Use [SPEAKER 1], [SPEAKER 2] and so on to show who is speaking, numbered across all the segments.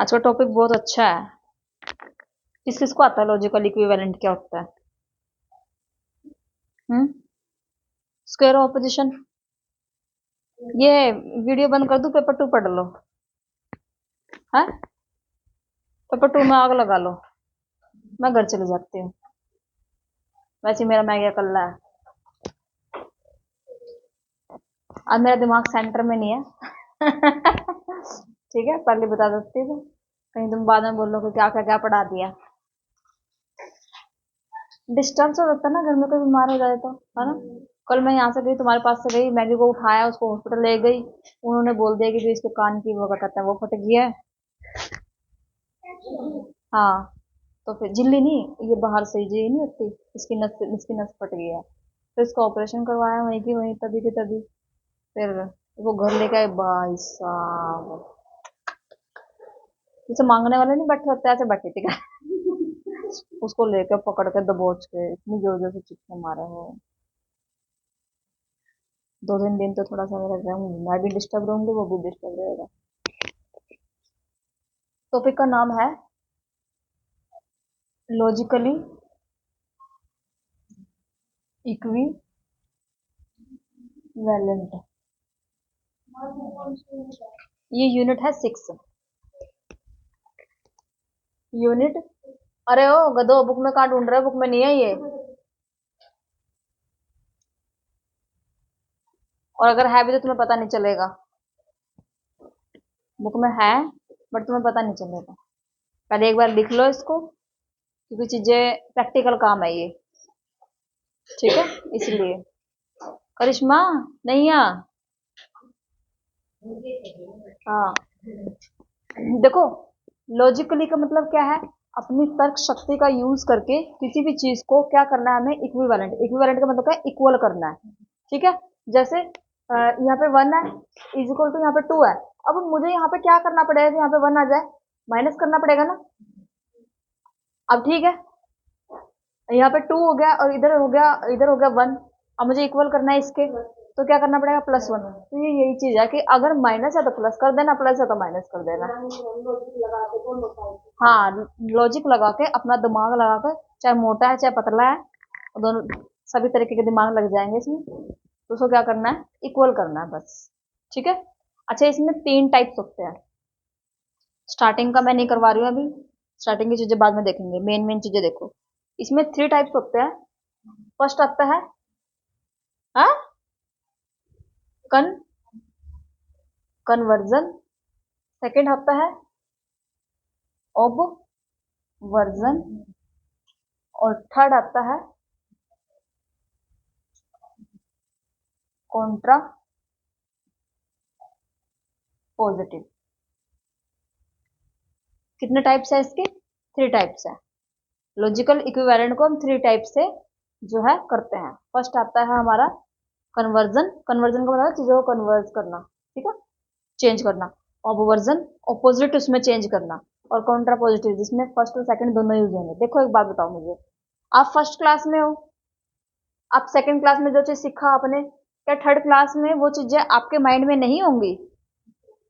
[SPEAKER 1] आज का टॉपिक बहुत अच्छा है। किस किस को आता है लॉजिकल इक्विवेलेंट क्या होता है? हम्म। Square opposition. ये वीडियो बंद कर दूं, पेपर 2 पढ़ लो। है, पेपर 2 में आग लगा लो। मैं घर चली जाती हूँ। वैसे मेरा मैं क्या कल्ला है। अब मेरा दिमाग सेंटर में नहीं है। ठीक है, पहले बता देती हूँ, कहीं तुम बाद में बोलो कि क्या क्या क्या पढ़ा दिया। डिस्टर्ब हो जाता है ना, घर में कोई बीमार हो जाए तो, है ना। कल मैं यहाँ से गई, तुम्हारे पास से गई, मैगी को उठाया, उसको हॉस्पिटल ले गई। उन्होंने बोल दिया कि जो इसके कान की वो क्या कहते हैं, वो फट गया है। हाँ, तो फिर झिल्ली नहीं, ये बाहर से जी नहीं होती, इसकी नस फट गई है। फिर इसका ऑपरेशन करवाया वहीं की वहीं, तभी की तभी। फिर वो घर लेके आए भाई साहब। जैसे मांगने वाले नहीं बैठे होते, ऐसे बैठी थी। उसको लेके पकड़ के दबोच के इतनी जोर जोर से चीखने मारे हो। 2 3 दिन तो थोड़ा सा मेरा रहूंगी, मैं भी डिस्टर्ब रहूंगी, वो भी डिस्टर्ब रहेगा। टॉपिक का नाम है लॉजिकली इक्वी वैलेंट। ये यूनिट है 6। यूनिट। अरे ओ गधो, बुक में कहाँ ढूंढ रहे हो? बुक में नहीं है ये। और अगर है भी तो तुम्हें पता नहीं चलेगा। बुक में है, बट तुम्हें पता नहीं चलेगा। पहले एक बार लिख लो इसको, क्योंकि चीजें प्रैक्टिकल काम है ये। ठीक है, इसलिए। करिश्मा, नहीं आ। हाँ, देखो, लॉजिकली का मतलब क्या है? अपनी तर्क शक्ति का यूज करके किसी भी चीज को क्या करना है हमें? इक्विवेलेंट। इक्विवेलेंट का मतलब क्या है? इक्वल करना है। ठीक है। जैसे यहाँ पे 1 है, इज इक्वल टू यहाँ पे 2 है। अब मुझे यहाँ पे क्या करना पड़ेगा कि यहाँ पे 1 आ जाए? माइनस करना पड़ेगा ना। अब ठीक है, यहाँ पे 2 हो गया और इधर हो गया, इधर हो गया 1। अब मुझे इक्वल करना है इसके, तो क्या करना पड़ेगा? +1। तो ये यही चीज है कि अगर माइनस है तो प्लस कर देना, प्लस है तो माइनस कर देना। हाँ, लॉजिक लगा के, अपना दिमाग लगा कर, चाहे मोटा है चाहे पतला है, दोनों सभी तरीके के दिमाग लग जाएंगे इसमें। तो उसको क्या करना है? इक्वल करना है बस। ठीक है। अच्छा, इसमें 3 टाइप्स होते हैं। स्टार्टिंग का मैं नहीं करवा रही हूँ अभी, स्टार्टिंग की चीजें बाद में देखेंगे, मेन मेन चीजें देखो। इसमें 3 टाइप्स होते हैं। फर्स्ट आता है, हाँ, कन कन्वर्जन। सेकंड आता है ऑब वर्जन। और थर्ड आता है कॉन्ट्रा पॉजिटिव। कितने टाइप्स है इसके? 3 टाइप्स है। लॉजिकल इक्विवेलेंट को हम 3 टाइप से जो है करते हैं। फर्स्ट आता है हमारा कन्वर्जन। कन्वर्जन का मतलब चीजों को कन्वर्ज करना। ठीक है, चेंज करना। ऑबवर्जन, ऑपोजिट उसमें चेंज करना। और कॉन्ट्रा पॉजिटिव, जिसमें फर्स्ट और सेकंड दोनों यूज होंगे। देखो, एक बात बताओ मुझे, आप फर्स्ट क्लास में हो, आप सेकंड क्लास में जो चीज सीखा आपने, क्या थर्ड क्लास में वो चीजें आपके माइंड में नहीं होंगी?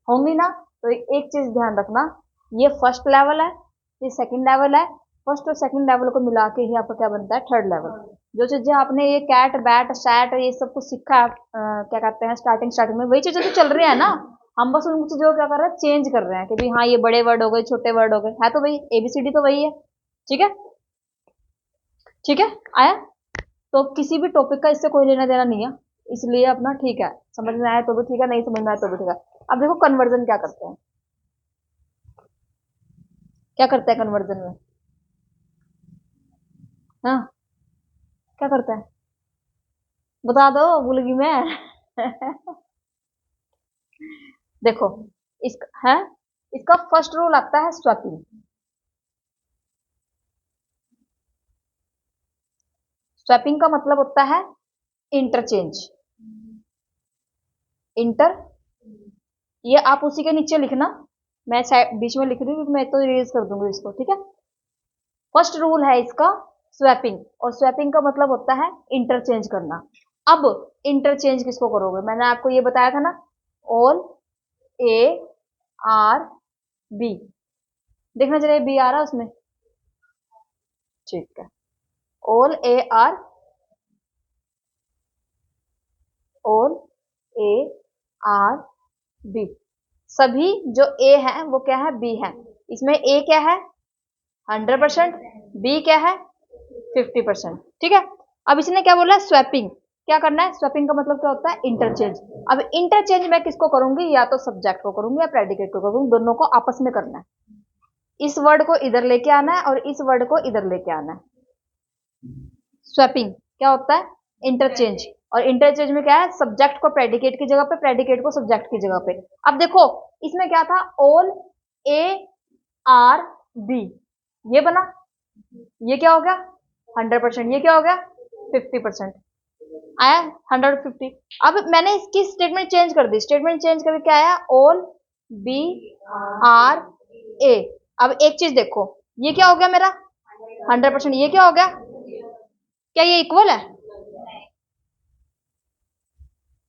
[SPEAKER 1] होंगी ना। तो एक चीज ध्यान रखना, ये फर्स्ट लेवल है, ये सेकंड लेवल है। फर्स्ट और सेकंड लेवल को मिला के ही आपका क्या बनता है? Third level. जो चीजें आपने ये कैट बैट सैट ये सब कुछ सीखा है, क्या कहते हैं, स्टार्टिंग स्टार्टिंग में वही चीजें तो चल रही है ना। हम बस उन चीजों को क्या कर रहे हैं? चेंज कर रहे हैं कि भाई हाँ, ये बड़े वर्ड हो गए, छोटे वर्ड हो गए, है तो वही, एबीसीडी तो वही है। ठीक है। ठीक है, आया। तो किसी भी टॉपिक का इससे कोई लेना देना नहीं है, इसलिए अपना ठीक है, समझ में आया तो भी ठीक है, नहीं समझ में आया तो भी ठीक है। अब देखो, कन्वर्जन क्या करते हैं? क्या करता है कन्वर्जन में? हाँ, क्या करता है? बता दो, भूल गई मैं। देखो, इसका है, इसका फर्स्ट रूल आता है स्वैपिंग। स्वैपिंग का मतलब होता है इंटरचेंज। इंटर, ये आप उसी के नीचे लिखना, मैं बीच में लिख रही हूँ क्योंकि मैं तो इरेज कर दूंगी इसको। ठीक है। फर्स्ट रूल है इसका स्वैपिंग, और स्वैपिंग का मतलब होता है इंटरचेंज करना। अब इंटरचेंज किसको करोगे? मैंने आपको ये बताया था ना, ऑल, ए, आर, बी। देखना जरा बी आ रहा है उसमें, ठीक है। All A are, all A are B, सभी जो ए है वो क्या है, बी है। इसमें ए क्या है 100%, बी क्या है 50%, ठीक है। अब इसने क्या बोला, स्वैपिंग, क्या करना है, स्वैपिंग का मतलब क्या होता है, इंटरचेंज। अब इंटरचेंज मैं किसको करूंगी, या तो सब्जेक्ट को करूंगी या प्रेडिकेट को करूंगी, दोनों को आपस में करना है। इस वर्ड को इधर लेके आना है और इस वर्ड को इधर लेके आना है। स्वैपिंग क्या होता है, इंटरचेंज। और इंटरचेंज में क्या है, सब्जेक्ट को प्रेडिकेट की जगह पे, प्रेडिकेट को सब्जेक्ट की जगह पे। अब देखो इसमें क्या था, ऑल ए आर बी, ये बना, ये क्या हो गया 100%, ये क्या हो गया 50%, आया 150। अब मैंने इसकी स्टेटमेंट चेंज कर दी, स्टेटमेंट चेंज करके क्या आया, ऑल बी आर ए। अब एक चीज देखो, ये क्या हो गया मेरा 100%, ये क्या हो गया, क्या ये इक्वल है,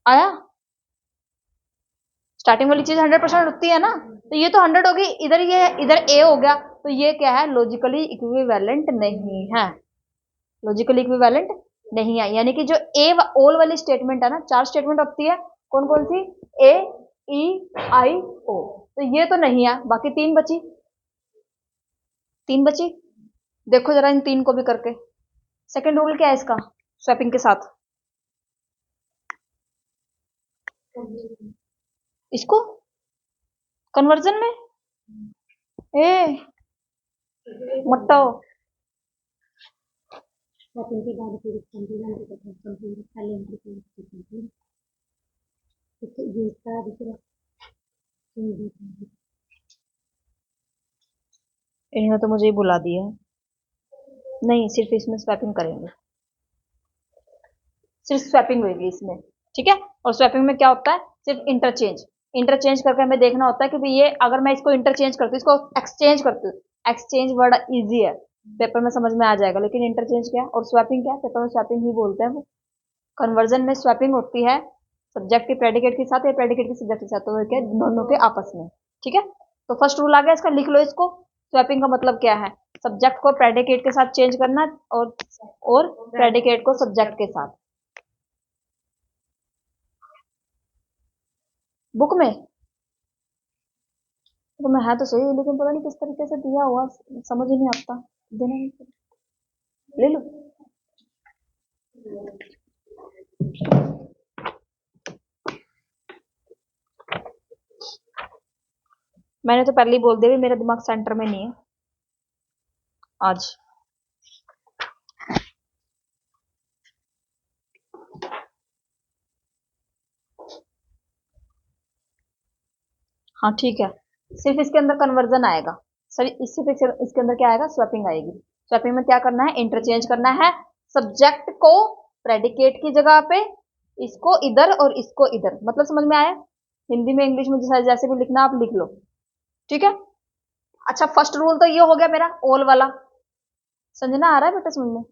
[SPEAKER 1] आया, स्टार्टिंग वाली चीज 100% होती है ना, तो ये तो 100 होगी, इधर ये इधर ए हो गया, तो ये क्या है, लॉजिकली इक्विवेलेंट नहीं है, लॉजिकली इक्विवेलेंट नहीं है। यानी कि जो ए ऑल वाली स्टेटमेंट है ना, 4 स्टेटमेंट होती है, कौन कौन सी, ए ई आई ओ, तो ये तो नहीं है, बाकी 3 बची, 3 बची। देखो जरा इन 3 को भी करके, सेकंड रूल क्या है इसका, स्वैपिंग के साथ, इसको कन्वर्जन में ए मट्टो,
[SPEAKER 2] के बाद फिर कंप्लीमेंट को कंप्लीमेंट पहले कंप्लीमेंट ये इसका दूसरा
[SPEAKER 1] इन्होंने तो मुझे ही बुला दिया, नहीं सिर्फ इसमें स्वैपिंग करेंगे, सिर्फ स्वैपिंग होगी इसमें, ठीक है। और स्वैपिंग में क्या होता है, सिर्फ इंटरचेंज, इंटरचेंज करके हमें देखना होता है कि भाई ये अगर मैं इसको इंटरचेंज करती हूँ, इसको एक्सचेंज करती हूँ, एक्सचेंज वर्ड इजी है, पेपर में समझ में आ जाएगा, लेकिन इंटरचेंज क्या है और स्वैपिंग क्या है, पेपर में स्वैपिंग ही बोलते हैं वो। कन्वर्जन में स्वैपिंग होती है सब्जेक्ट के प्रेडिकेट के साथ या प्रेडिकेट के सब्जेक्ट के साथ, तो क्या दोनों के आपस में, ठीक है। तो फर्स्ट रूल आ गया इसका, लिख लो इसको। स्वैपिंग का मतलब क्या है, सब्जेक्ट को प्रेडिकेट के साथ चेंज करना और प्रेडिकेट को सब्जेक्ट के साथ। बुक में तो मैं है तो सही, लेकिन पता नहीं किस तरीके से दिया हुआ, समझ ही नहीं आता, देना नहीं, ले लो। मैंने तो पहले ही बोल दिया, मेरा दिमाग सेंटर में नहीं है आज। हाँ ठीक है, सिर्फ इसके अंदर कन्वर्जन आएगा, सॉरी सिर्फ इसके अंदर क्या आएगा, स्वैपिंग आएगी। स्वैपिंग में क्या करना है, इंटरचेंज करना है, सब्जेक्ट को प्रेडिकेट की जगह पे, इसको इधर और इसको इधर, मतलब समझ में आया, हिंदी में इंग्लिश में जैसे भी लिखना आप लिख लो, ठीक है। अच्छा फर्स्ट रूल तो ये हो गया मेरा ऑल वाला, समझना आ रहा है बेटा समझ में,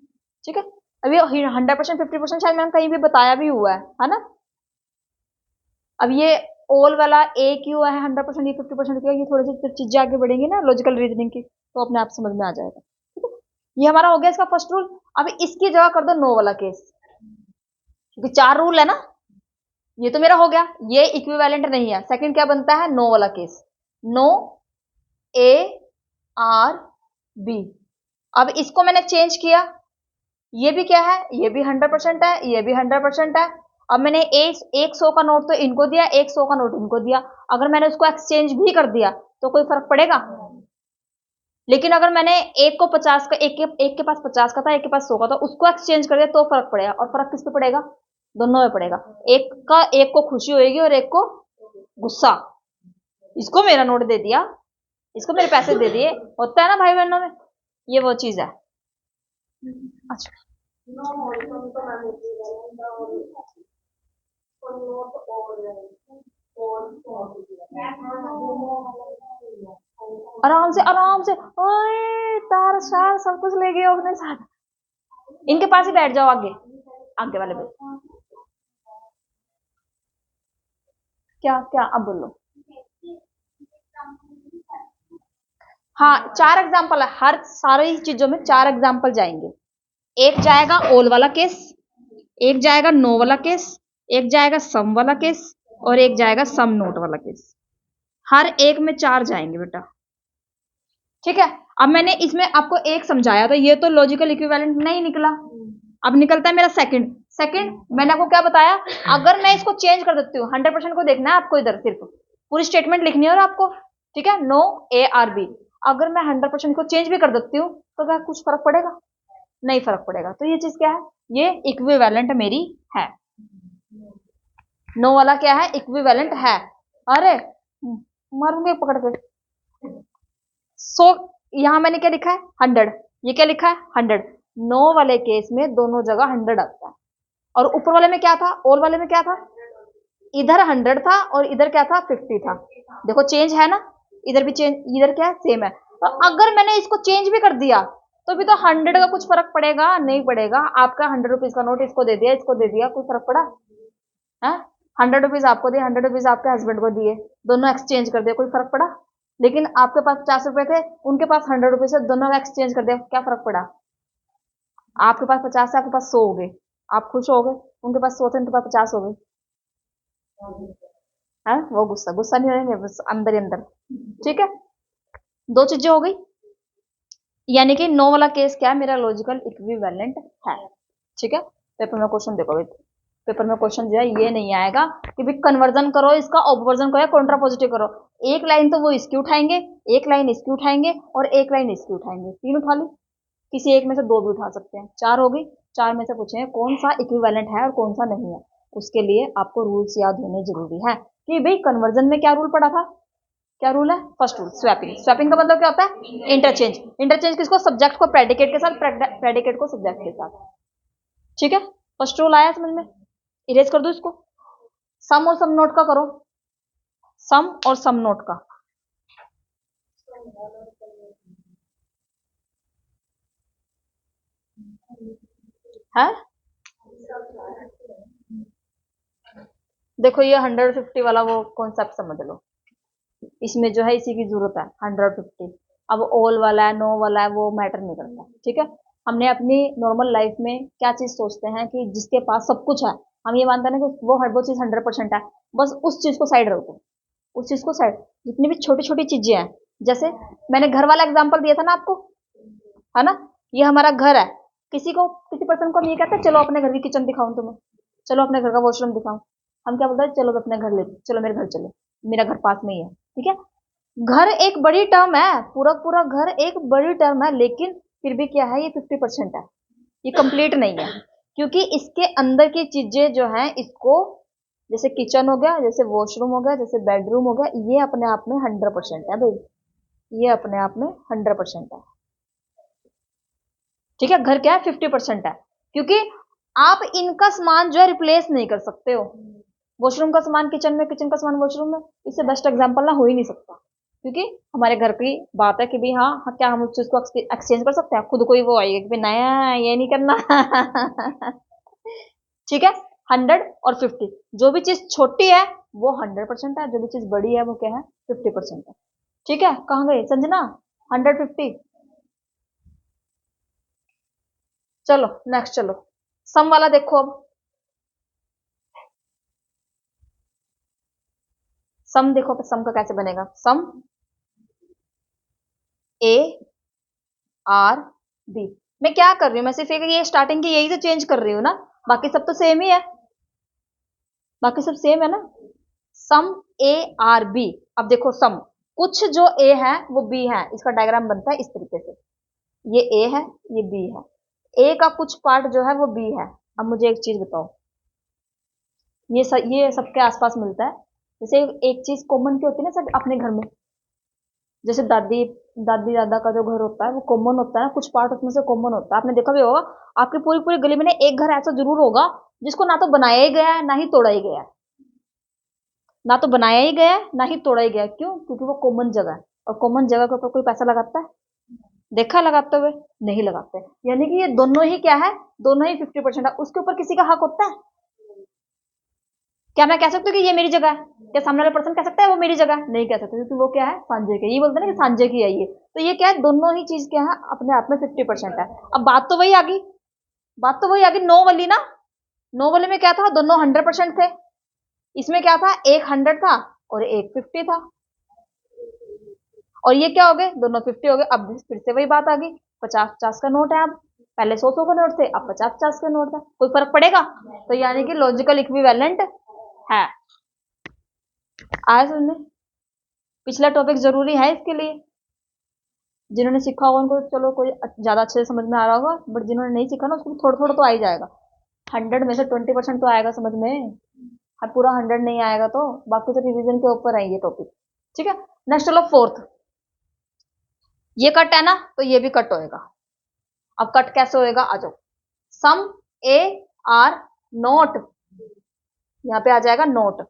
[SPEAKER 1] ठीक है। अभी 100% 50% शायद मैंने कहीं भी बताया भी हुआ है ना। अब ये ऑल वाला ए क्यों है 100%, ये 50% क्यों है, ये थोड़ी सी चीजें आगे बढ़ेंगी ना लॉजिकल रीजनिंग की, तो अपने आप समझ में आ जाएगा, ठीक है। ये हमारा हो गया इसका फर्स्ट रूल। अब इसकी जगह कर दो नो वाला केस, क्योंकि 4 रूल है ना, ये तो मेरा हो गया, ये इक्विवेलेंट नहीं है। सेकंड क्या बनता है, नो वाला case, no A are B. अब इसको मैंने चेंज किया, ये भी क्या है, ये भी 100% है, ये भी 100% है। अब मैंने एक 100 का नोट तो इनको दिया, 100 का नोट इनको दिया, अगर मैंने उसको एक्सचेंज भी कर दिया तो कोई फर्क पड़ेगा, लेकिन अगर मैंने एक को 50 का, एक के पास 50 का था, एक के पास 100 का था, उसको एक्सचेंज कर दिया तो फर्क पड़ेगा, और फर्क किस पे पड़ेगा, दोनों में पड़ेगा। एक को खुशी होगी और एक को गुस्सा, इसको मेरा नोट दे दिया, इसको मेरे पैसे दे दिए, होता है ना भाई बहनों में, ये वो चीज है। अच्छा आराम से आराम से, ओए तार शार सब कुछ ले गए अपने साथ, इनके पास ही बैठ जाओ, आगे आगे वाले पे। क्या क्या अब बोलो, हाँ 4 एग्जाम्पल है, हर सारी चीजों में 4 एग्जाम्पल जाएंगे। एक जाएगा ऑल वाला केस, एक जाएगा नो वाला केस, एक जाएगा सम वाला केस, और एक जाएगा सम नोट वाला केस। हर एक में 4 जाएंगे बेटा, ठीक है। अब मैंने इसमें आपको एक समझाया तो ये तो लॉजिकल इक्विवेलेंट नहीं निकला, अब निकलता है मेरा सेकंड। मैंने आपको क्या बताया, अगर मैं इसको चेंज कर देती हूँ, 100% को देखना है आपको, इधर सिर्फ पूरी स्टेटमेंट लिखनी है और आपको, ठीक है। नो ए आर बी, अगर मैं 100% को चेंज भी कर देती हूँ तो क्या कुछ फर्क पड़ेगा? नहीं फर्क पड़ेगा। तो ये चीज क्या है, ये इक्विवेलेंट मेरी है। नो वाला क्या है, इक्विवेलेंट है। अरे मारूंगे पकड़ के। सो यहां मैंने क्या लिखा है 100, ये क्या लिखा है 100। नो वाले केस में दोनों जगह 100 आता है, और ऊपर वाले में क्या था, ऑल वाले में क्या था, इधर 100 था और इधर क्या था 50 था। देखो चेंज है ना, इधर भी चेंज, इधर क्या सेम है। तो अगर मैंने इसको चेंज भी कर दिया तो भी तो 100 का कुछ फर्क पड़ेगा? नहीं पड़ेगा। आपका 100 रुपीज का नोट इसको दे दिया, इसको दे दिया, कोई फर्क पड़ा है? 100 रुपीज आपको दिए, 100 रुपीज आपके हस्बैंड को दिए, दोनों एक्सचेंज कर दिए, कोई फर्क पड़ा? लेकिन आपके पास 50 रुपए थे, उनके पास 100 रुपए से, दोनों एक्सचेंज कर दिया, क्या फर्क पड़ा? आपके पास 50 है, आपके पास 100 हो गए, आप खुश हो गए। उनके पास 100 थे, उनके पास 50 हो गए। है वो गुस्सा गुस्सा नहीं रहेंगे, बस अंदर ही अंदर, ठीक है। दो चीजें हो गई, यानी कि नो वाला केस क्या है, मेरा लॉजिकल इक्विवेलेंट है, ठीक है। पेपर में क्वेश्चन देखो भाई, पेपर में क्वेश्चन जो है ये नहीं आएगा कि भाई कन्वर्जन करो इसका, ऑपोजिशन को या कॉन्ट्रापोजिटिव करो। एक लाइन तो वो इसकी उठाएंगे, एक लाइन इसकी उठाएंगे, और एक लाइन इसकी उठाएंगे, 3 उठा ली, किसी एक में से 2 भी उठा सकते हैं, 4 हो गई। 4 में से पूछे कौन सा इक्विवेलेंट है और कौन सा नहीं है। उसके लिए आपको रूल्स याद होने जरूरी है कि भाई कन्वर्जन में क्या रूल पड़ा था, क्या रूल है, फर्स्ट रूल स्वैपिंग। स्वैपिंग का मतलब क्या होता है, इंटरचेंज। इंटरचेंज किसको, सब्जेक्ट को प्रेडिकेट के साथ, प्रेडिकेट को सब्जेक्ट के साथ, ठीक है। फर्स्ट रूल आया समझ में, इरेज कर दो इसको। सम और सम नोट का करो, सम और सम नोट का। है देखो ये 150 वाला वो कॉन्सेप्ट समझ लो, इसमें जो है इसी की जरूरत है 150। अब ऑल वाला है, नो वाला है, वो मैटर नहीं करता, ठीक है। हमने अपनी नॉर्मल लाइफ में क्या चीज सोचते हैं कि जिसके पास सब कुछ है, हम ये मानते हैं ना कि वो चीज 100% है, बस उस चीज को साइड रखो, उस चीज को साइड। जितनी भी छोटी छोटी चीजें हैं, जैसे मैंने घर वाला एग्जाम्पल दिया था ना आपको, है ना, ये हमारा घर है। किसी पर्सन को हम ये कहते हैं चलो अपने घर की किचन दिखाऊं तुम्हें, चलो अपने घर का वॉशरूम दिखाऊं। हम क्या बोलते हैं, चलो अपने घर ले चलो, मेरे घर चलो, मेरा घर पास में ही है, ठीक है। घर एक बड़ी टर्म है, पूरा पूरा घर एक बड़ी टर्म है, लेकिन फिर भी क्या है, ये 50% है, ये कंप्लीट नहीं है, क्योंकि इसके अंदर की चीजें जो हैं इसको, जैसे किचन हो गया, जैसे वॉशरूम हो गया, जैसे बेडरूम हो गया, ये अपने आप में 100% है भाई, ये अपने आप में 100% है, ठीक है। घर क्या है 50% है, क्योंकि आप इनका सामान जो है रिप्लेस नहीं कर सकते हो। वॉशरूम का सामान किचन में, किचन का सामान वॉशरूम में, इससे बेस्ट एग्जाम्पल ना हो ही नहीं सकता, क्योंकि हमारे घर की बात है कि भाई हाँ, हाँ क्या हम उस चीज को एक्सचेंज कर सकते हैं? खुद कोई वो आएगा कि नया ये नहीं करना ठीक है। 100 और 50, जो भी चीज छोटी है वो 100% है, जो भी चीज बड़ी है वो क्या है 50% है, ठीक है। कहाँ गए संजना, 150। चलो नेक्स्ट, चलो सम वाला देखो। अब सम देखो, सम का कैसे बनेगा, सम ए आर बी। मैं क्या कर रही हूँ, मैं सिर्फ एक ये स्टार्टिंग की यही तो चेंज कर रही हूँ ना, बाकी सब तो सेम ही है, बाकी सब सेम है ना। सम ए आर बी। अब देखो सम, कुछ जो ए है वो बी है, इसका डायग्राम बनता है इस तरीके से, ये ए है, ये बी है, ए का कुछ पार्ट जो है वो बी है। अब मुझे एक चीज बताओ, ये सबके आसपास मिलता है, जैसे एक चीज कॉमन की होती है ना सब अपने घर में, जैसे दादी दादी दादा का जो घर होता है वो कॉमन होता है ना, कुछ पार्ट उसमें से कॉमन होता है, आपने देखा भी होगा। आपकी पूरी पूरी गली में ना एक घर ऐसा जरूर होगा जिसको ना तो बनाया ही गया है ना ही तोड़ा ही गया है, ना तो बनाया ही गया है ना ही तोड़ा ही गया है। क्यों? क्योंकि वो कॉमन जगह है, और कॉमन जगह के ऊपर कोई पैसा लगाता है? देखा लगाते हुए? नहीं लगाते। यानी कि ये दोनों ही क्या है, दोनों ही 50% है, उसके ऊपर किसी का हक होता है? क्या मैं कह सकती हूँ कि ये मेरी जगह है? क्या सामने वाला पर्सन कह सकता है वो मेरी जगह? नहीं कह सकते, क्योंकि वो क्या है, सांझे के। ये बोलते हैं ना कि सांझे की है ये। तो ये क्या है, दोनों ही चीज क्या है, अपने आप में 50% है। अब बात तो वही आ गई, बात तो वही आ गई, नो वाली ना। नो वाले में क्या था, दोनों 100% थे। इसमें क्या था, एक 100 था और एक 50 था। और ये क्या हो गए, दोनों 50 हो गए। अब फिर से वही बात आ गई, 50-50 का नोट है। अब पहले 100-100 का नोट थे, अब 50-50 का नोट है। कोई फर्क पड़ेगा? तो यानी कि लॉजिकल इक्विवेलेंट है। आया समझ में? पिछला टॉपिक जरूरी है इसके लिए। जिन्होंने सीखा होगा उनको चलो कोई ज्यादा अच्छे से समझ में आ रहा होगा, बट जिन्होंने नहीं सीखा ना उसको थोड़ा थोड़ा तो आ ही जाएगा। 100 में से 20% तो आएगा समझ में। हर पूरा 100 नहीं आएगा तो बाकी तो रिवीजन के ऊपर है ये टॉपिक। ठीक है, नेक्स्ट चलो फोर्थ। ये कट है ना, तो ये भी कट होएगा। अब कट कैसे होएगा, आ जाओ। सम ए आर नोट, यहाँ पे आ जाएगा नोट।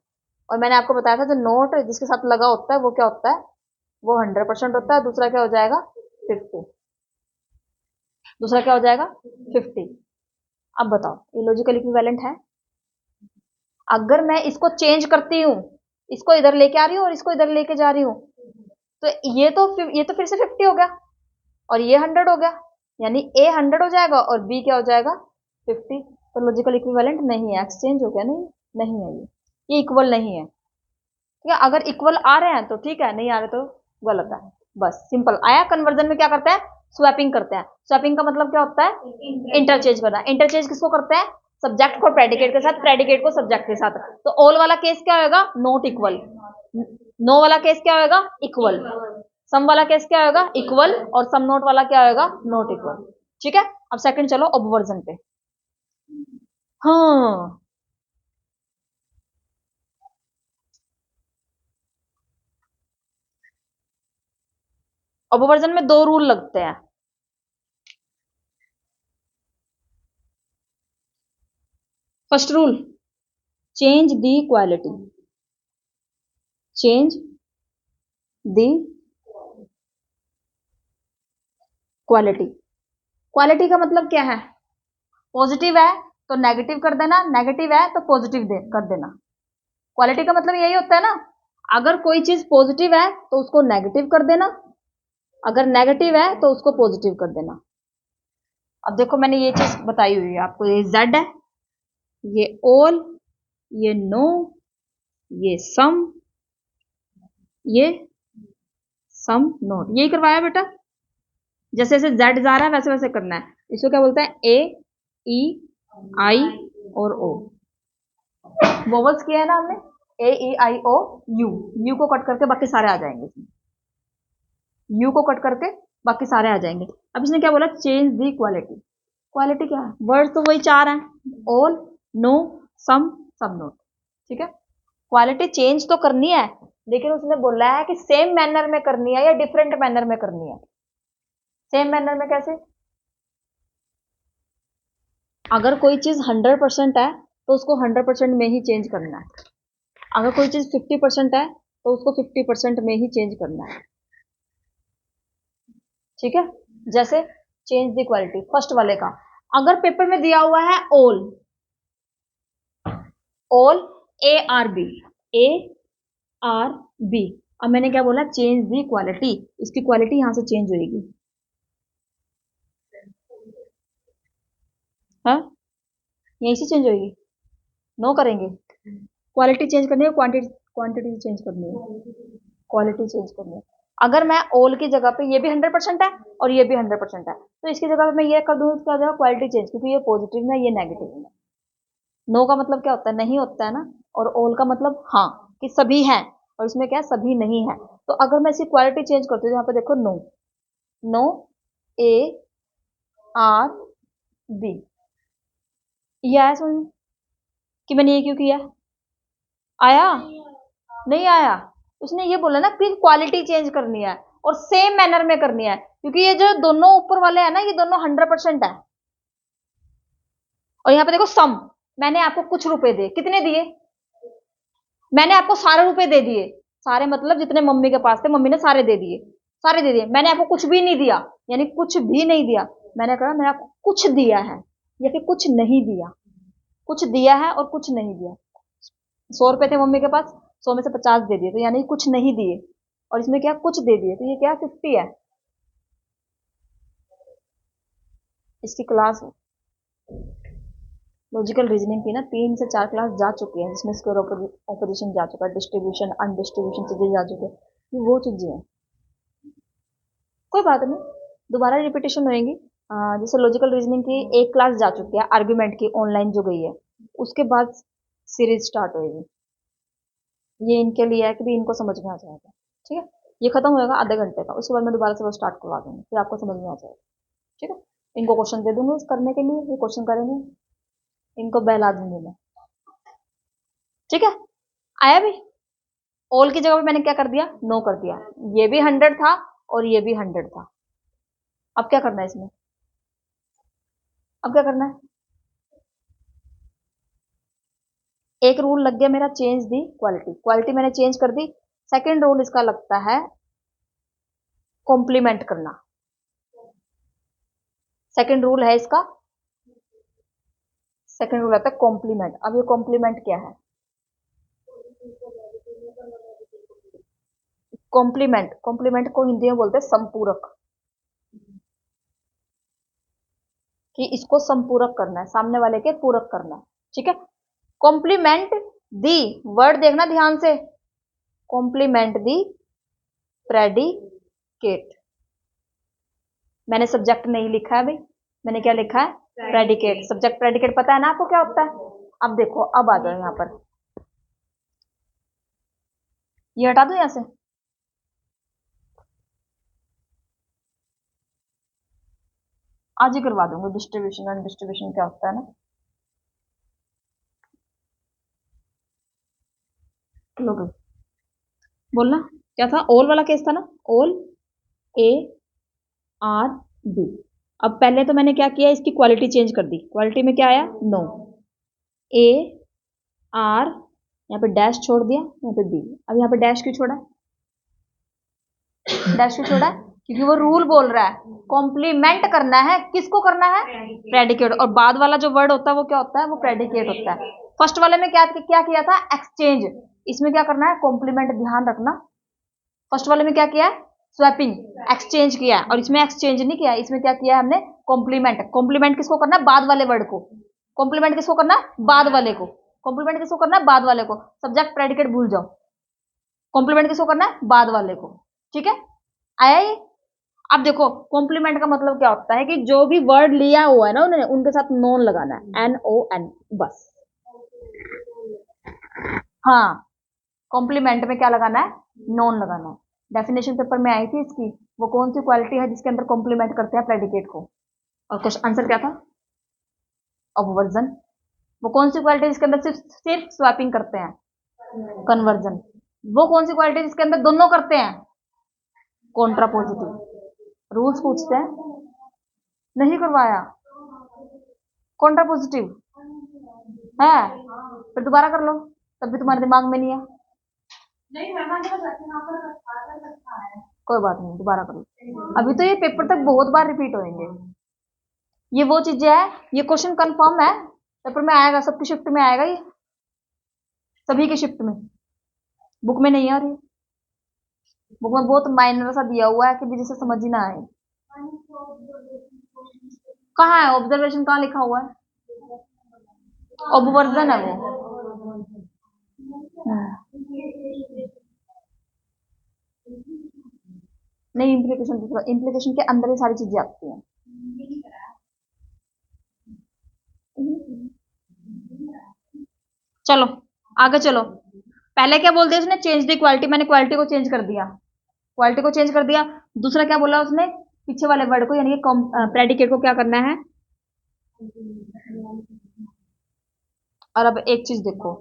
[SPEAKER 1] और मैंने आपको बताया था जो नोट जिसके साथ लगा होता है वो क्या होता है, वो 100% होता है। दूसरा क्या हो जाएगा, 50। दूसरा क्या हो जाएगा, 50। अब बताओ ये लॉजिकल इक्विवेलेंट है? अगर मैं इसको चेंज करती हूँ, इसको इधर लेके आ रही हूँ और इसको इधर लेके जा रही हूँ, तो ये तो फिर से 50 हो गया और ये 100 हो गया। यानी ए 100 हो जाएगा और बी क्या हो जाएगा, 50। तो लॉजिकल इक्विवेलेंट नहीं है, एक्सचेंज हो गया। नहीं, नहीं है ये इक्वल नहीं है। ठीक है, अगर इक्वल आ रहे हैं तो ठीक है, नहीं आ रहे तो गलत है। बस सिंपल। आया, कन्वर्जन में क्या करते हैं, स्वैपिंग करते हैं। स्वैपिंग का मतलब क्या होता है, इंटरचेंज करना। इंटरचेंज किसको करते हैं, सब्जेक्ट को प्रेडिकेट के साथ, प्रेडिकेट को सब्जेक्ट के साथ। तो ऑल वाला केस क्या होगा, नॉट इक्वल। नो वाला केस क्या होगा, इक्वल। सम वाला केस क्या होगा, इक्वल। और सम नोट वाला क्या होगा, नॉट इक्वल। ठीक है, अब सेकंड चलो ऑबवर्जन पे। हाँ, ऑबवर्जन में दो रूल लगते हैं। First rule, change the quality. Change the quality. Quality का मतलब क्या है, पॉजिटिव है तो नेगेटिव कर देना, नेगेटिव है तो पॉजिटिव कर देना। क्वालिटी का मतलब यही होता है ना, अगर कोई चीज पॉजिटिव है तो उसको नेगेटिव कर देना, अगर नेगेटिव है तो उसको पॉजिटिव कर देना। अब देखो मैंने ये चीज बताई हुई है आपको, ये जेड है, ये ऑल, ये नो, ये सम, ये सम नोट, यही करवाया बेटा। जैसे जैसे जेड जा रहा है वैसे वैसे करना है। इसको क्या बोलते हैं, ए ई आई और ओ। वोवल्स किया है ना हमने, ए ई आई ओ यू। यू को कट करके बाकी सारे आ जाएंगे इसमें, यू को कट करके बाकी सारे आ जाएंगे। अब इसने क्या बोला, चेंज दी क्वालिटी। क्वालिटी क्या है, वर्ड तो वही चार हैं, ऑल, नो, सम, सब नोट। ठीक है, क्वालिटी चेंज तो करनी है, लेकिन उसने बोला है कि सेम मैनर में करनी है या डिफरेंट मैनर में करनी है। सेम मैनर में कैसे, अगर कोई चीज 100% है तो उसको 100% में ही चेंज करना है। अगर कोई चीज 50% है तो उसको 50% में ही चेंज करना है। ठीक है, जैसे चेंज द क्वालिटी फर्स्ट वाले का, अगर पेपर में दिया हुआ है all, all A are B, A are B, अब मैंने क्या बोला, चेंज द क्वालिटी, इसकी क्वालिटी यहां से चेंज होगी। हाँ, यहीं से चेंज होगी, नो करेंगे। क्वालिटी चेंज करनी है, क्वांटिटी क्वांटिटी चेंज करनी है, क्वालिटी चेंज करनी है। अगर मैं ऑल की जगह पे, ये भी 100% है और ये भी 100% है, तो इसकी जगह पे मैं ये कर दूं, क्या हो जाएगा, क्वालिटी चेंज, क्योंकि ये पॉजिटिव में, ये नेगेटिव में। नो का मतलब क्या होता है, नहीं होता है ना, और ऑल का मतलब हाँ, कि सभी हैं, और इसमें क्या है, सभी नहीं है। तो अगर मैं इसकी क्वालिटी चेंज करती हूँ, यहाँ पे देखो no, no A are B, ये आया समझ में कि मैंने ये क्यों किया, आया नहीं आया? उसने ये बोला ना कि क्वालिटी चेंज करनी है और सेम मैनर में करनी है, क्योंकि ये जो दोनों ऊपर वाले हैं ना, ये दोनों 100% है। और यहाँ पे देखो सम, मैंने आपको कुछ रुपए दिए, कितने दिए, मैंने आपको सारे रुपए दे दिए, सारे मतलब जितने मम्मी के पास थे मम्मी ने सारे दे दिए, सारे दे दिए। मैंने आपको कुछ भी नहीं दिया, यानी कुछ भी नहीं दिया। मैंने कहा मैंने आपको कुछ दिया है या फिर कुछ नहीं दिया, कुछ दिया है और कुछ नहीं दिया। 100 रुपए थे मम्मी के पास, 100 में से 50 दे दिए, तो यानी कुछ नहीं दिए, और इसमें क्या कुछ दे दिए, तो ये क्या 50 है। इसकी क्लास लॉजिकल रीजनिंग की ना 3 से 4 क्लास जा चुकी है, जिसमें स्क्वायर ऑपोजिशन जा चुका है, डिस्ट्रीब्यूशन अनडिस्ट्रीब्यूशन चीजें जा चुके हैं, ये वो चीजें हैं। कोई बात नहीं, दोबारा रिपीटेशन होएंगी। जैसे लॉजिकल रीजनिंग की एक क्लास जा चुकी है आर्ग्यूमेंट की, ऑनलाइन जो गई है, उसके बाद सीरीज स्टार्ट होएगी। ये इनके लिए है कि भी इनको समझ में आ जाएगा, ठीक है। ये खत्म होएगा आधे घंटे का, उसके बाद मैं दोबारा से वो स्टार्ट करवा दूंगी, फिर आपको समझ में आ जाएगा, ठीक है। इनको क्वेश्चन दे दूंगी करने के लिए, ये क्वेश्चन करेंगे, इनको बहला दूंगी मैं, ठीक है। आया भी, ऑल की जगह पे मैंने क्या कर दिया, नो कर दिया, ये भी 100 था और ये भी 100 था। अब क्या करना है इसमें, अब क्या करना है, एक रूल लग गया मेरा, चेंज दी क्वालिटी, क्वालिटी मैंने चेंज कर दी। सेकंड रूल इसका लगता है कॉम्प्लीमेंट करना, सेकंड रूल है इसका, सेकंड रूल आता है कॉम्प्लीमेंट। अब ये कॉम्प्लीमेंट क्या है, कॉम्प्लीमेंट, कॉम्प्लीमेंट को हिंदी में बोलते हैं संपूरक, कि इसको संपूरक करना है, सामने वाले के पूरक करना है, ठीक है। कॉम्प्लीमेंट दी, वर्ड देखना ध्यान से, कॉम्प्लीमेंट दी प्रेडिकेट। मैंने सब्जेक्ट नहीं लिखा है भाई, मैंने क्या लिखा है, प्रेडिकेट। सब्जेक्ट प्रेडिकेट पता है ना आपको क्या होता है। अब देखो, अब आ जाओ यहां पर, ये हटा दो यहां से, आज ही करवा दूंगा डिस्ट्रीब्यूशन एंड डिस्ट्रीब्यूशन क्या होता है ना। लोग बोलना क्या था, ऑल वाला केस था ना, ऑल ए आर बी। अब पहले तो मैंने क्या किया, इसकी क्वालिटी चेंज कर दी, क्वालिटी में क्या आया, नो, ए आर, यहाँ पे डैश छोड़ दिया, यहाँ पे बी। अब यहाँ पे डैश क्यों छोड़ा, डैश क्यों छोड़ा, क्योंकि वो रूल बोल रहा है कॉम्प्लीमेंट करना है, किसको करना है, प्रेडिकेट, और बाद वाला जो वर्ड होता है वो क्या होता है, वो प्रेडिकेट होता है। फर्स्ट वाले में क्या क्या किया था, एक्सचेंज, इसमें क्या करना है, कॉम्प्लीमेंट, ध्यान रखना। फर्स्ट वाले में क्या किया है, स्वैपिंग, एक्सचेंज किया, और इसमें एक्सचेंज नहीं किया, इसमें क्या किया हमने, कॉम्प्लीमेंट। कॉम्प्लीमेंट किसको करना है, बाद वाले वर्ड को, कॉम्प्लीमेंट किसको करना है, बाद वाले को, कॉम्प्लीमेंट किसको करना है, बाद वाले को, सब्जेक्ट प्रेडिकेट भूल जाओ, कॉम्प्लीमेंट किसको करना है, बाद वाले को, ठीक है। आया ये। अब देखो कॉम्प्लीमेंट का मतलब क्या होता है, कि जो भी वर्ड लिया हुआ है ना उन्होंने, उनके साथ नॉन लगाना है, NON, बस। हाँ, कॉम्प्लीमेंट में क्या लगाना है, नॉन लगाना है। डेफिनेशन पेपर में आई थी इसकी, वो कौन सी क्वालिटी है जिसके अंदर कॉम्प्लीमेंट करते हैं प्रेडिकेट को, और क्वेश्चन आंसर क्या था, ऑब्वर्जन। वो कौन सी क्वालिटी जिसके अंदर सिर्फ सिर्फ स्वैपिंग करते हैं, कन्वर्जन। वो कौन सी क्वालिटी जिसके अंदर दोनों करते हैं, कॉन्ट्रापोजिटिव। रूल्स पूछते हैं, नहीं करवाया, कॉन्ट्रापोजिटिव है, फिर दोबारा कर लो, तब भी तुम्हारे दिमाग में नहीं है, कोई बात नहीं, दोबारा कर लो। अभी तो ये पेपर तक बहुत बार रिपीट होंगे, ये वो चीजें है, ये क्वेश्चन कंफर्म है, पेपर में आएगा, सबकी शिफ्ट में आएगा ये, सभी की शिफ्ट में, बुक में नहीं आ रही, बुक में बहुत माइनर सा दिया हुआ है कि जिसे समझ ही ना आए। कहाँ है ऑब्जर्वेशन, कहाँ लिखा हुआ है, ऑब्वर्जन है वो। नहीं, इम्प्लीकेशन, इम्प्लीकेशन के अंदर ही सारी चीजें आती हैं। चलो आगे चलो, पहले क्या बोल दिया उसने, चेंज दी क्वालिटी, मैंने क्वालिटी को चेंज कर दिया, क्वालिटी को चेंज कर दिया। दूसरा क्या बोला उसने, पीछे वाले वर्ड को यानी कि प्रेडिकेट को क्या करना है। और अब एक चीज देखो,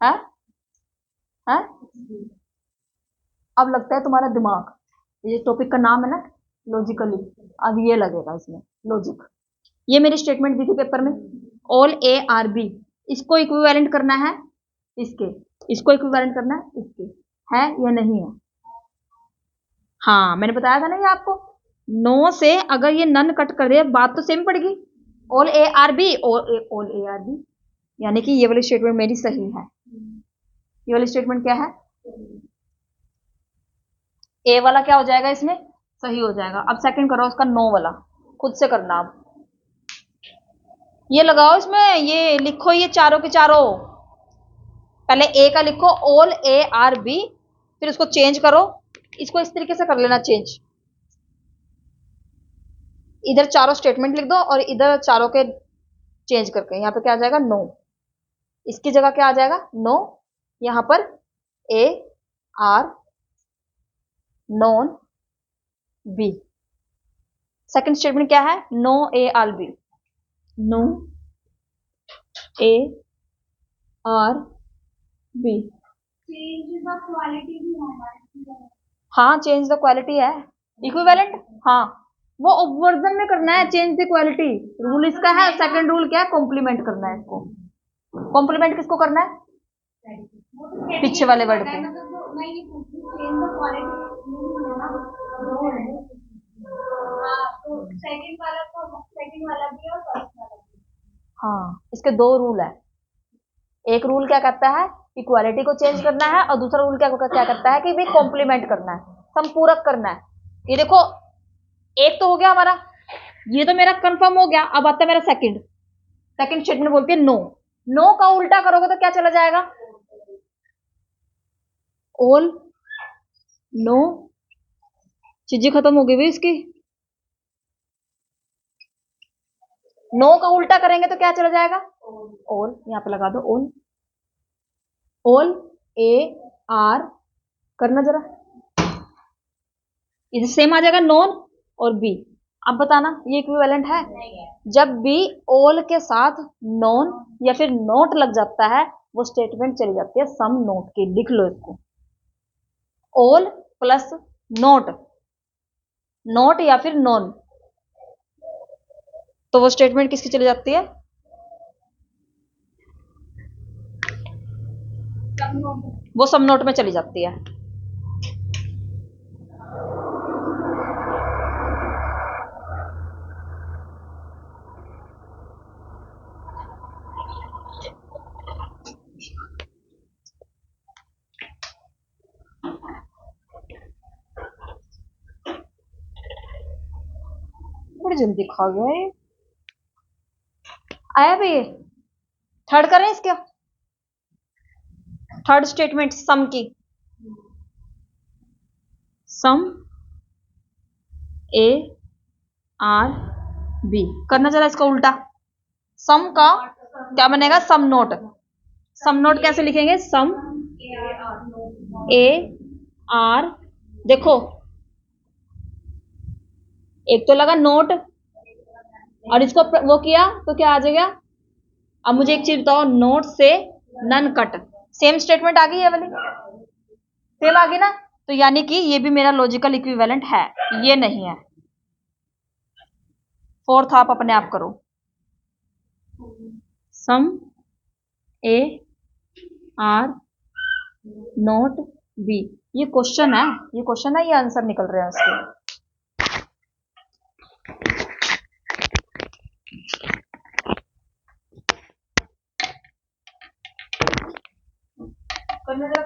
[SPEAKER 1] है है, अब लगता है तुम्हारा दिमाग, ये टॉपिक का नाम है ना लॉजिकली, अब ये लगेगा इसमें लॉजिक। ये मेरी स्टेटमेंट दी थी पेपर में, ऑल ए आर बी, इसको इक्विवेलेंट करना है इसके, इसको इक्विवेलेंट करना है इसके, है या नहीं है। हाँ मैंने बताया था ना ये आपको, नो से अगर ये नन कट कर दे, बात तो सेम पड़ेगी, all A are B, all A are B, यानी कि ये वाली स्टेटमेंट मेरी सही है। ये वाली स्टेटमेंट क्या है, ए वाला क्या हो जाएगा इसमें, सही हो जाएगा। अब सेकंड करो उसका नो वाला, खुद से करना। अब ये लगाओ इसमें, ये लिखो ये चारों के चारों, पहले ए का लिखो ऑल ए आर बी, फिर उसको चेंज करो, इसको इस तरीके से कर लेना चेंज, इधर चारों स्टेटमेंट लिख दो और इधर चारों के चेंज करके यहाँ पे क्या आ जाएगा नो, इसकी जगह क्या आ जाएगा नो, यहां पर A are non B. Second statement क्या है, no A are B, no A are B. हाँ चेंज द क्वालिटी है, इक्विवेलेंट, हाँ वो वर्जन में करना है चेंज द क्वालिटी, रूल इसका है। सेकंड रूल क्या है, कॉम्प्लीमेंट करना है इसको। कॉम्प्लीमेंट किसको करना है, पीछे वाले वर्ड को। हाँ इसके दो रूल है, एक रूल क्या कहता है इक्वालिटी को चेंज करना है, और दूसरा रूल क्या क्या कहता है कि भाई कॉम्प्लीमेंट करना है, संपूरक करना है। ये देखो एक तो हो गया हमारा, ये तो मेरा कंफर्म हो गया। अब आता है मेरा सेकंड, सेकंड स्टेटमेंट बोलती है नो, नो का उल्टा करोगे तो क्या चला जाएगा, ऑल नो, चीजें खत्म हो गई भाई इसकी। नो का उल्टा करेंगे तो क्या चला जाएगा, ऑल, यहां पे लगा दो ऑल, ऑल ए आर, करना जरा, इसे सेम आ जाएगा नॉन और बी। अब बताना ये इक्विवेलेंट है, जब भी ऑल के साथ नॉन या फिर नोट लग जाता है वो स्टेटमेंट चली जाती है सम नोट की, लिख लो इसको, ऑल प्लस नोट, नोट या फिर नॉन, तो वो स्टेटमेंट किसकी चली जाती है, वो सम नोट में चली जाती है। बड़ी जल्दी खा गया ये, आया भाई। थर्ड करें इसका, थर्ड स्टेटमेंट सम की, सम ए आर बी, करना जरा इसका उल्टा, सम का क्या बनेगा सम नोट, सम नोट कैसे लिखेंगे, सम ए आर, देखो एक तो लगा नोट और इसको वो किया तो क्या आ जाएगा। अब मुझे एक चीज बताओ, नोट से नन कट, सेम स्टेटमेंट आ गई है वाली, सेम आ गई ना, तो यानी कि ये भी मेरा लॉजिकल इक्विवेलेंट है, ये नहीं है। फोर्थ आप अपने आप करो, सम ए आर नोट बी, ये क्वेश्चन है, ये क्वेश्चन है, ये आंसर निकल रहे हैं उसके। करने जरा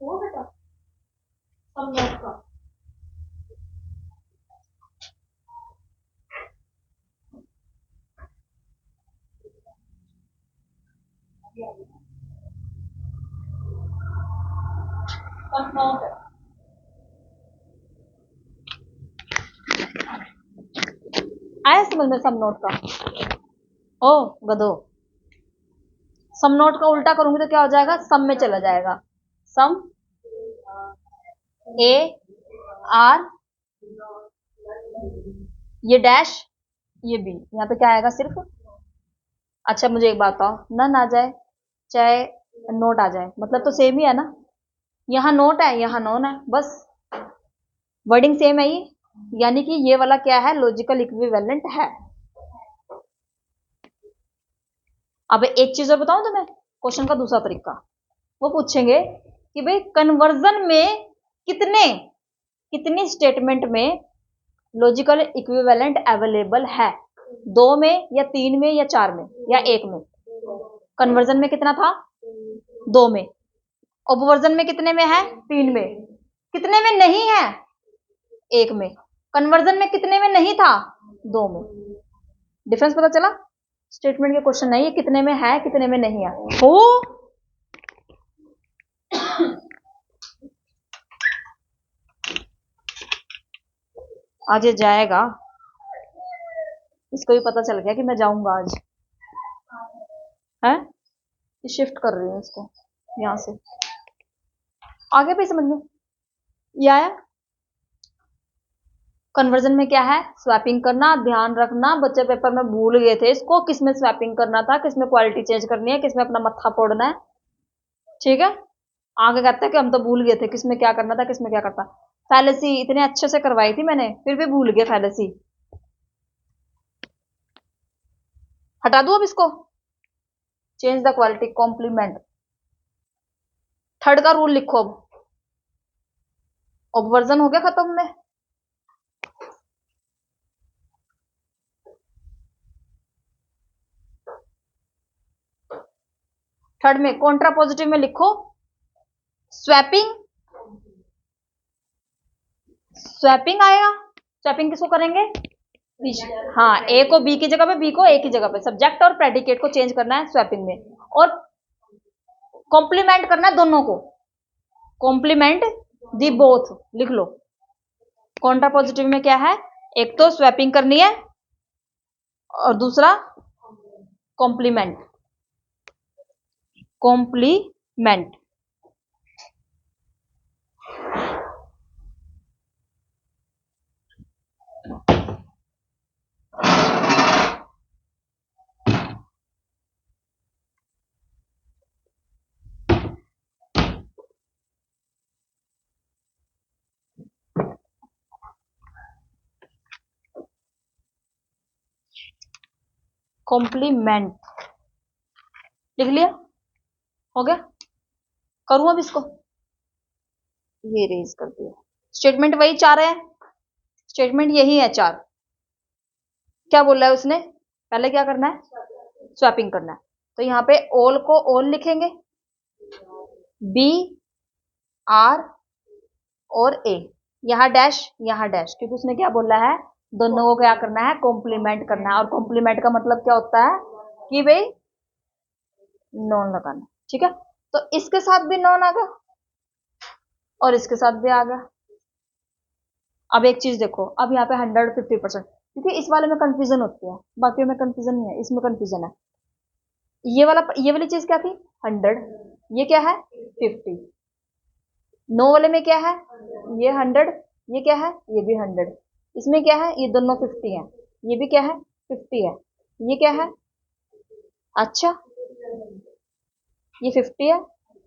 [SPEAKER 1] वो बेटा सम नोट का, सम नोट आया समझ में, सम नोट का, ओ गधो, सम नोट का उल्टा करूंगी तो क्या हो जाएगा, सम में चला जाएगा, सम ए आर, ये डैश, ये बी, यहाँ पे क्या आएगा सिर्फ। अच्छा मुझे एक बात बताओ, नन आ जाए चाहे नोट आ जाए, मतलब तो सेम ही है ना। यहाँ नोट है, यहाँ नॉन है, बस वर्डिंग सेम है ये, यानी कि ये वाला क्या है, लॉजिकल इक्विवेलेंट है। अब एक चीज और बताऊं तुम्हें, क्वेश्चन का दूसरा तरीका, वो पूछेंगे कि भाई कन्वर्जन में कितने कितनी स्टेटमेंट में लॉजिकल इक्विवेलेंट अवेलेबल है, 2 में या 3 में या 4 में या 1 में। कन्वर्जन में कितना था, 2 में। ऑब्वर्जन में कितने में है, 3 में। कितने में नहीं है, 1 में। कन्वर्जन में कितने में नहीं था, 2 में। डिफरेंस पता चला। स्टेटमेंट के क्वेश्चन नहीं है कितने में है कितने में नहीं है। हो आज ये जाएगा, इसको भी पता चल गया कि मैं जाऊंगा आज, है शिफ्ट कर रही हूँ इसको यहां से आगे पे, समझ में ये आया। कन्वर्जन में क्या है, स्वैपिंग करना। ध्यान रखना बच्चे पेपर में भूल गए थे इसको, किसमें स्वैपिंग करना था, किसमें क्वालिटी चेंज करनी है, किसमें अपना मत्था फोड़ना है, ठीक है। आगे कहता है कि हम तो भूल गए थे किसमें क्या करना था, किसमें क्या करता। फैलेसी इतने अच्छे से करवाई थी मैंने, फिर भी भूल गए फैलेसी। हटा दू अब इसको, change the quality, complement. Third का रूल लिखो अब। ऑब्वर्जन हो गया खत्म में। थर्ड में कॉन्ट्रा पॉजिटिव में लिखो स्वैपिंग। स्वैपिंग आएगा, स्वैपिंग किसको करेंगे, हाँ ए को बी की जगह पे, बी को ए की जगह पे, सब्जेक्ट और प्रेडिकेट को चेंज करना है स्वैपिंग में। और कॉम्प्लीमेंट करना है दोनों को, कॉम्प्लीमेंट दी बोथ लिख लो। कॉन्ट्रा पॉजिटिव में क्या है, एक तो स्वैपिंग करनी है और दूसरा कॉम्प्लीमेंट। कॉम्प्लीमेंट कॉम्प्लीमेंट लिख लिया, हो गया। करूं अब इसको, ये रेज कर दिया। स्टेटमेंट वही 4 है, स्टेटमेंट यही है 4। क्या बोल रहा है उसने, पहले क्या करना है, स्वैपिंग करना है। तो यहाँ पे ऑल को ऑल लिखेंगे, बी आर और ए, यहाँ डैश यहाँ डैश, क्योंकि उसने क्या बोला है, दोनों को क्या करना है, कॉम्प्लीमेंट करना है। और कॉम्प्लीमेंट का मतलब क्या होता है कि भाई नॉन लगाना, ठीक है। तो इसके साथ भी नॉन आ गया और इसके साथ भी आ गया। अब एक चीज देखो, अब यहाँ पे 150%, क्योंकि इस वाले में कंफ्यूजन होती है, बाकी में कंफ्यूजन नहीं है, इसमें कंफ्यूजन है। ये वाली चीज क्या थी, 100, ये क्या है 50। नो वाले में क्या है, ये 100, ये क्या है, ये भी 100। इसमें क्या है, ये दोनों 50 है, ये भी क्या है 50 है, ये क्या है, अच्छा ये 50 है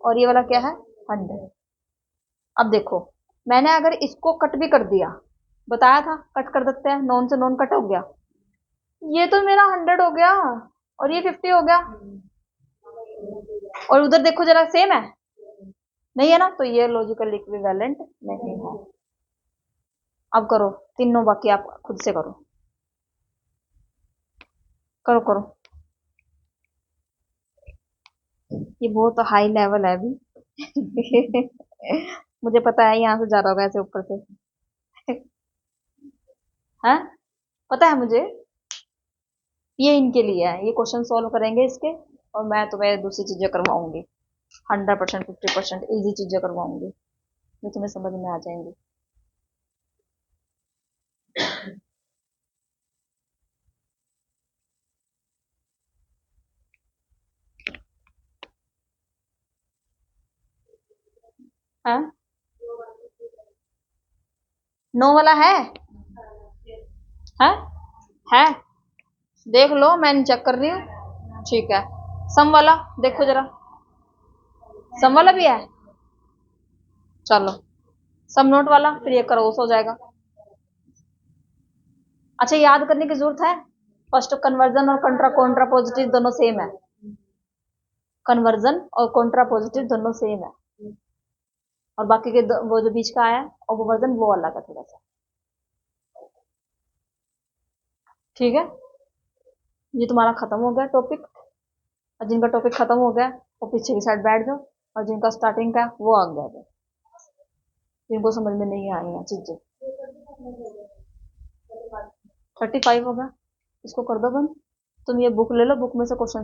[SPEAKER 1] और ये वाला क्या है 100। अब देखो, मैंने अगर इसको कट भी कर दिया, बताया था कट कर देते हैं, नॉन से नॉन कट हो गया, ये तो मेरा 100 हो गया और ये 50 हो गया, और उधर देखो जरा सेम है, नहीं है ना, तो ये लॉजिकल इक्विवेलेंट नहीं है। अब करो तीनों, बाकी आप खुद से करो, करो करो। ये बहुत हाई लेवल है अभी। मुझे पता है यहाँ से जा रहा होगा ऐसे ऊपर से। है, पता है मुझे, ये इनके लिए है, ये क्वेश्चन सॉल्व करेंगे इसके, और मैं तुम्हें दूसरी चीजें करवाऊंगी, 100%, 50% इजी चीजें करवाऊंगी जो तुम्हें समझ में आ जाएंगी। है नो वाला है है देख लो, मैं चेक कर रही हूँ। ठीक है, सम वाला देखो जरा, सम वाला भी है। चलो सम नोट वाला, फिर ये क्रॉस हो जाएगा। अच्छा, याद करने की जरूरत है, फर्स्ट कन्वर्जन और कॉन्ट्रा पॉजिटिव दोनों सेम है। कन्वर्जन और कॉन्ट्रा पॉजिटिव दोनों सेम है, और बाकी के वो जो बीच का आया ओवर्जन वो अलग है थोड़ा सा। ठीक है, ये तुम्हारा खत्म हो गया टॉपिक। और जिनका टॉपिक खत्म हो गया वो पीछे की साइड बैठ जाओ, और जिनका स्टार्टिंग का वो आ गया, जिनको समझ में नहीं आई है चीजें। 35 होगा, इसको कर दो बंद। तुम ये बुक ले लो, बुक में से क्वेश्चन